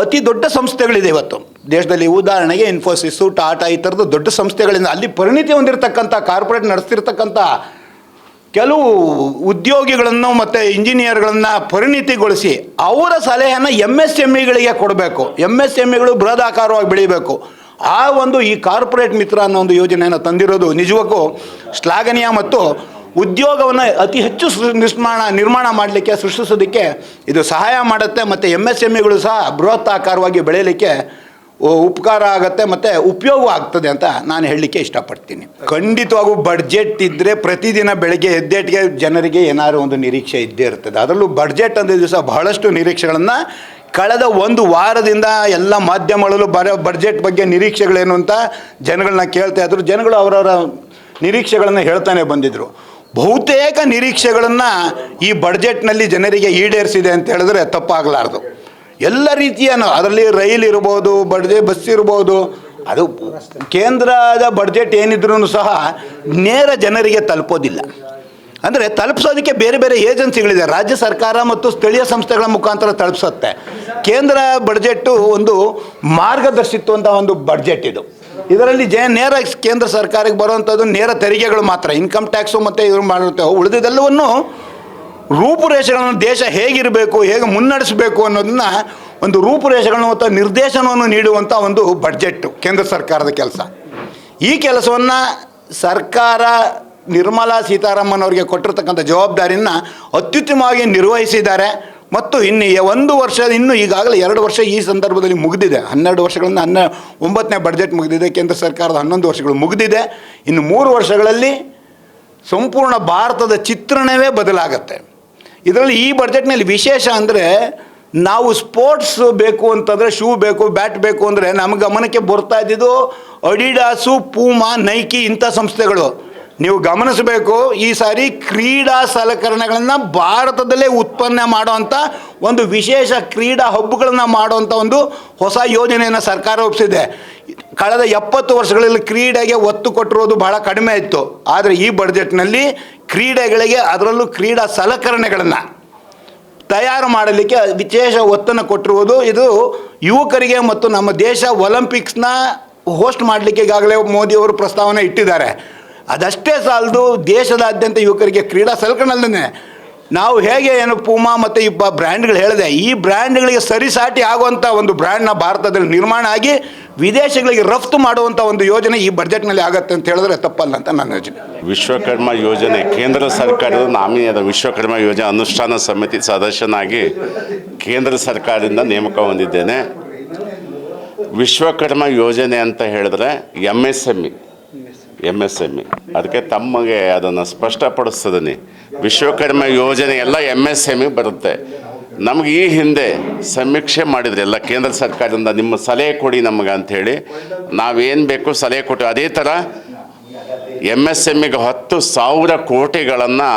ಅತಿ ದೊಡ್ಡ ಸಂಸ್ಥೆಗಳಿದೆ ಇವತ್ತು ದೇಶದಲ್ಲಿ. ಉದಾಹರಣೆಗೆ ಇನ್ಫೋಸಿಸು, ಟಾಟಾ, ಈ ಥರದ ದೊಡ್ಡ ಸಂಸ್ಥೆಗಳಿಂದ ಅಲ್ಲಿ ಪರಿಣಿತಿ ಹೊಂದಿರತಕ್ಕಂಥ ಕಾರ್ಪೊರೇಟ್ ನಡೆಸ್ತಿರ್ತಕ್ಕಂಥ ಕೆಲವು ಉದ್ಯೋಗಿಗಳನ್ನು ಮತ್ತು ಇಂಜಿನಿಯರ್ಗಳನ್ನು ಪರಿಣಿತಿಗೊಳಿಸಿ ಅವರ ಸಲಹೆಯನ್ನು MSMEಗಳಿಗೆ ಕೊಡಬೇಕು. MSMEಗಳು ಬೃಹದಾಕಾರವಾಗಿ ಬೆಳೀಬೇಕು. ಆ ಒಂದು ಈ ಕಾರ್ಪೊರೇಟ್ ಮಿತ್ರ ಅನ್ನೋ ಒಂದು ಯೋಜನೆಯನ್ನು ತಂದಿರೋದು ನಿಜಕ್ಕೂ ಶ್ಲಾಘನೀಯ ಮತ್ತು ಉದ್ಯೋಗವನ್ನು ಅತಿ ಹೆಚ್ಚು ನಿರ್ಮಾಣ ಮಾಡಲಿಕ್ಕೆ, ಸೃಷ್ಟಿಸೋದಕ್ಕೆ ಇದು ಸಹಾಯ ಮಾಡುತ್ತೆ. ಮತ್ತು MSMEಗಳು ಸಹ ಬೃಹತ್ ಆಕಾರವಾಗಿ ಬೆಳೆಯಲಿಕ್ಕೆ ಉಪಕಾರ ಆಗುತ್ತೆ ಮತ್ತು ಉಪಯೋಗ ಆಗ್ತದೆ ಅಂತ ನಾನು ಹೇಳಲಿಕ್ಕೆ ಇಷ್ಟಪಡ್ತೀನಿ. ಖಂಡಿತವಾಗೂ ಬಡ್ಜೆಟ್ ಇದ್ದರೆ ಪ್ರತಿದಿನ ಬೆಳಗ್ಗೆ ಎದ್ದೇಟಿಗೆ ಜನರಿಗೆ ಏನಾದರೂ ಒಂದು ನಿರೀಕ್ಷೆ ಇದ್ದೇ ಇರ್ತದೆ. ಅದರಲ್ಲೂ ಬಡ್ಜೆಟ್ ಅಂದ ದಿವಸ ಬಹಳಷ್ಟು ನಿರೀಕ್ಷೆಗಳನ್ನು ಕಳೆದ 1 ವಾರದಿಂದ ಎಲ್ಲ ಮಾಧ್ಯಮಗಳಲ್ಲೂ ಬಡ್ಜೆಟ್ ಬಗ್ಗೆ ನಿರೀಕ್ಷೆಗಳೇನು ಅಂತ ಜನಗಳನ್ನ ಕೇಳ್ತಾ ಇದ್ರು. ಜನಗಳು ಅವರವರ ನಿರೀಕ್ಷೆಗಳನ್ನು ಹೇಳ್ತಾನೆ ಬಂದಿದ್ದರು. ಬಹುತೇಕ ನಿರೀಕ್ಷೆಗಳನ್ನು ಈ ಬಡ್ಜೆಟ್ನಲ್ಲಿ ಜನರಿಗೆ ಈಡೇರಿಸಿದೆ ಅಂತ ಹೇಳಿದ್ರೆ ತಪ್ಪಾಗಲಾರ್ದು. ಎಲ್ಲ ರೀತಿಯ, ಅದರಲ್ಲಿ ರೈಲ್ ಇರ್ಬೋದು, ಬಸ್ ಇರ್ಬೋದು, ಅದು ಕೇಂದ್ರದ ಬಡ್ಜೆಟ್ ಏನಿದ್ರೂ ಸಹ ನೇರ ಜನರಿಗೆ ತಲುಪೋದಿಲ್ಲ. ಅಂದರೆ ತಲುಪಿಸೋದಕ್ಕೆ ಬೇರೆ ಬೇರೆ ಏಜೆನ್ಸಿಗಳಿದೆ. ರಾಜ್ಯ ಸರ್ಕಾರ ಮತ್ತು ಸ್ಥಳೀಯ ಸಂಸ್ಥೆಗಳ ಮುಖಾಂತರ ತಲುಪಿಸುತ್ತೆ. ಕೇಂದ್ರ ಬಡ್ಜೆಟ್ಟು ಒಂದು ಮಾರ್ಗದರ್ಶಿತ್ವ ಅಂತ ಒಂದು ಬಡ್ಜೆಟ್ ಇದು. ಇದರಲ್ಲಿ ನೇರ ಕೇಂದ್ರ ಸರ್ಕಾರಕ್ಕೆ ಬರುವಂಥದ್ದು ನೇರ ತೆರಿಗೆಗಳು ಮಾತ್ರ, ಇನ್ಕಮ್ ಟ್ಯಾಕ್ಸು ಮತ್ತು ಇವರು ಮಾಡಿರ್ತೇವೆ. ಉಳಿದಿದ್ದೆಲ್ಲವನ್ನು ರೂಪುರೇಷೆಗಳನ್ನು ದೇಶ ಹೇಗಿರಬೇಕು, ಹೇಗೆ ಮುನ್ನಡೆಸಬೇಕು ಅನ್ನೋದನ್ನ ಒಂದು ರೂಪುರೇಷೆಗಳನ್ನು ಮತ್ತು ನಿರ್ದೇಶನವನ್ನು ನೀಡುವಂಥ ಒಂದು ಬಡ್ಜೆಟ್ಟು ಕೇಂದ್ರ ಸರ್ಕಾರದ ಕೆಲಸ. ಈ ಕೆಲಸವನ್ನು ಸರ್ಕಾರ ನಿರ್ಮಲಾ ಸೀತಾರಾಮನ್ ಅವರಿಗೆ ಕೊಟ್ಟಿರ್ತಕ್ಕಂಥ ಜವಾಬ್ದಾರಿಯನ್ನು ಅತ್ಯುತ್ತಮವಾಗಿ ನಿರ್ವಹಿಸಿದ್ದಾರೆ. ಮತ್ತು ಇನ್ನು 1 ವರ್ಷ, ಇನ್ನು ಈಗಾಗಲೇ 2 ವರ್ಷ ಈ ಸಂದರ್ಭದಲ್ಲಿ ಮುಗಿದಿದೆ. 12 ವರ್ಷಗಳಿಂದ 9ನೇ ಬಡ್ಜೆಟ್ ಮುಗಿದಿದೆ. ಕೇಂದ್ರ ಸರ್ಕಾರದ 11 ವರ್ಷಗಳು ಮುಗಿದಿದೆ. ಇನ್ನು 3 ವರ್ಷಗಳಲ್ಲಿ ಸಂಪೂರ್ಣ ಭಾರತದ ಚಿತ್ರಣವೇ ಬದಲಾಗುತ್ತೆ. ಇದರಲ್ಲಿ ಈ ಬಡ್ಜೆಟ್ನಲ್ಲಿ ವಿಶೇಷ ಅಂದರೆ, ನಾವು ಸ್ಪೋರ್ಟ್ಸ್ ಬೇಕು ಅಂತಂದರೆ, ಶೂ ಬೇಕು, ಬ್ಯಾಟ್ ಬೇಕು ಅಂದರೆ ನಮ್ಮ ಗಮನಕ್ಕೆ ಬರ್ತಾ ಇದ್ದಿದ್ದು ಅಡಿಡಾಸು, ಪೂಮಾ, ನೈಕಿ ಇಂಥ ಸಂಸ್ಥೆಗಳು. ನೀವು ಗಮನಿಸಬೇಕು, ಈ ಸಾರಿ ಕ್ರೀಡಾ ಸಲಕರಣೆಗಳನ್ನು ಭಾರತದಲ್ಲೇ ಉತ್ಪನ್ನ ಮಾಡುವಂಥ ಒಂದು ವಿಶೇಷ ಕ್ರೀಡಾ ಹಬ್ಬುಗಳನ್ನು ಮಾಡುವಂಥ ಒಂದು ಹೊಸ ಯೋಜನೆಯನ್ನು ಸರ್ಕಾರ ರೂಪಿಸಿದೆ. ಕಳೆದ 70 ವರ್ಷಗಳಲ್ಲಿ ಕ್ರೀಡೆಗೆ ಒತ್ತು ಕೊಟ್ಟಿರೋದು ಬಹಳ ಕಡಿಮೆ ಇತ್ತು. ಆದರೆ ಈ ಬಡ್ಜೆಟ್ನಲ್ಲಿ ಕ್ರೀಡೆಗಳಿಗೆ, ಅದರಲ್ಲೂ ಕ್ರೀಡಾ ಸಲಕರಣೆಗಳನ್ನು ತಯಾರು ಮಾಡಲಿಕ್ಕೆ ವಿಶೇಷ ಒತ್ತನ್ನು ಕೊಟ್ಟಿರುವುದು. ಇದು ಯುವಕರಿಗೆ ಮತ್ತು ನಮ್ಮ ದೇಶ ಒಲಿಂಪಿಕ್ಸ್ನ ಹೋಸ್ಟ್ ಮಾಡಲಿಕ್ಕೆ ಈಗಾಗಲೇ ಮೋದಿಯವರು ಪ್ರಸ್ತಾವನೆ ಇಟ್ಟಿದ್ದಾರೆ. ಅದಷ್ಟೇ ಸಾಲದು, ದೇಶದಾದ್ಯಂತ ಯುವಕರಿಗೆ ಕ್ರೀಡಾ ಸಲಕರಣೆಗಳನ್ನೇ ನಾವು ಹೇಗೆ ಏನು ಪೂಮಾ ಮತ್ತು ಈ ಬ್ರ್ಯಾಂಡ್ಗಳು ಹೇಳಿದೆ, ಈ ಬ್ರ್ಯಾಂಡ್ಗಳಿಗೆ ಸರಿಸಾಟಿ ಆಗುವಂಥ ಒಂದು ಬ್ರ್ಯಾಂಡ್ನ ಭಾರತದಲ್ಲಿ ನಿರ್ಮಾಣ ಆಗಿ ವಿದೇಶಗಳಿಗೆ ರಫ್ತು ಮಾಡುವಂಥ ಒಂದು ಯೋಜನೆ ಈ ಬಡ್ಜೆಟ್ನಲ್ಲಿ ಆಗುತ್ತೆ ಅಂತ ಹೇಳಿದ್ರೆ ತಪ್ಪಲ್ಲ ಅಂತ ನನ್ನ ಯೋಚನೆ. ವಿಶ್ವಕರ್ಮ ಯೋಜನೆ ಕೇಂದ್ರ ಸರ್ಕಾರದ ನಾಮಿನಿಯಾದ ವಿಶ್ವಕರ್ಮ ಯೋಜನೆ ಅನುಷ್ಠಾನ ಸಮಿತಿ ಸದಸ್ಯನಾಗಿ ಕೇಂದ್ರ ಸರ್ಕಾರದಿಂದ ನೇಮಕ ಹೊಂದಿದ್ದೇನೆ. ವಿಶ್ವಕರ್ಮ ಯೋಜನೆ ಅಂತ ಹೇಳಿದ್ರೆ ಎಮ್ ಎಸ್ ಎಮ್ ಇ ಅದಕ್ಕೆ ತಮಗೆ ಅದನ್ನು ಸ್ಪಷ್ಟಪಡಿಸ್ತದೀನಿ. ವಿಶ್ವಕರ್ಮ ಯೋಜನೆ ಎಲ್ಲ MSME ಬರುತ್ತೆ. ನಮಗೆ ಈ ಹಿಂದೆ ಸಮೀಕ್ಷೆ ಮಾಡಿದ್ರೆ ಎಲ್ಲ ಕೇಂದ್ರ ಸರ್ಕಾರದಿಂದ ನಿಮ್ಮ ಸಲಹೆ ಕೊಡಿ ನಮಗೆ ಅಂಥೇಳಿ ನಾವೇನು ಬೇಕು ಸಲಹೆ ಕೊಟ್ಟು ಅದೇ ಥರ MSMEಗೆ 10,000 ಕೋಟಿಗಳನ್ನು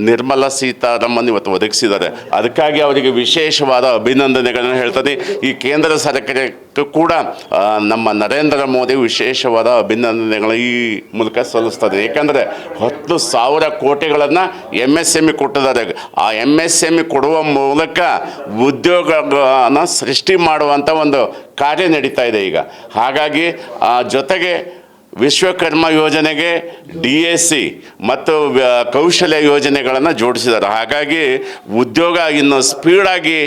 ನಿರ್ಮಲಾ ಸೀತಾರಾಮನ್ ಇವತ್ತು ಒದಗಿಸಿದ್ದಾರೆ. ಅದಕ್ಕಾಗಿ ಅವರಿಗೆ ವಿಶೇಷವಾದ ಅಭಿನಂದನೆಗಳನ್ನು ಹೇಳ್ತದೆ. ಈ ಕೇಂದ್ರ ಸರ್ಕಾರಕ್ಕೂ ಕೂಡ ನಮ್ಮ ನರೇಂದ್ರ ಮೋದಿ ವಿಶೇಷವಾದ ಅಭಿನಂದನೆಗಳು ಈ ಮೂಲಕ ಸಲ್ಲಿಸ್ತದೆ. ಏಕೆಂದರೆ 10,000 ಕೋಟಿಗಳನ್ನು MSME ಕೊಟ್ಟಿದ್ದಾರೆ. ಆ MSME ಕೊಡುವ ಮೂಲಕ ಉದ್ಯೋಗಗಳನ್ನು ಸೃಷ್ಟಿ ಮಾಡುವಂಥ ಒಂದು ಕಾರ್ಯ ನಡೀತಾ ಇದೆ ಈಗ. ಹಾಗಾಗಿ ಜೊತೆಗೆ ವಿಶ್ವಕರ್ಮ ಯೋಜನೆಗೆ DSC ಮತ್ತು ಕೌಶಲ್ಯ ಯೋಜನೆಗಳನ್ನು ಜೋಡಿಸಿದ್ದಾರೆ. ಹಾಗಾಗಿ ಉದ್ಯೋಗ ಇನ್ನು ಸ್ಪೀಡಾಗಿ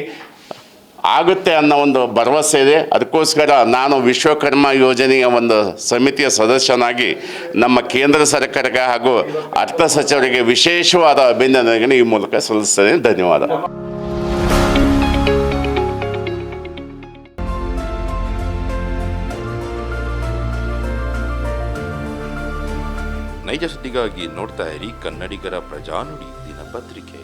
ಆಗುತ್ತೆ ಅನ್ನೋ ಒಂದು ಭರವಸೆ ಇದೆ. ಅದಕ್ಕೋಸ್ಕರ ನಾನು ವಿಶ್ವಕರ್ಮ ಯೋಜನೆಯ ಒಂದು ಸಮಿತಿಯ ಸದಸ್ಯನಾಗಿ ನಮ್ಮ ಕೇಂದ್ರ ಸರ್ಕಾರಕ್ಕೆ ಹಾಗೂ ಅರ್ಥ ಸಚಿವರಿಗೆ ವಿಶೇಷವಾದ ಅಭಿನಂದನೆಗಳನ್ನು ಈ ಮೂಲಕ ಸಲ್ಲಿಸ್ತೇನೆ. ಧನ್ಯವಾದ. ನೈಜ ಸುದ್ದಿಗಾಗಿ ನೋಡ್ತಾ ಇರಿ ಕನ್ನಡಿಗರ ಪ್ರಜಾನುಡಿ ದಿನಪತ್ರಿಕೆ.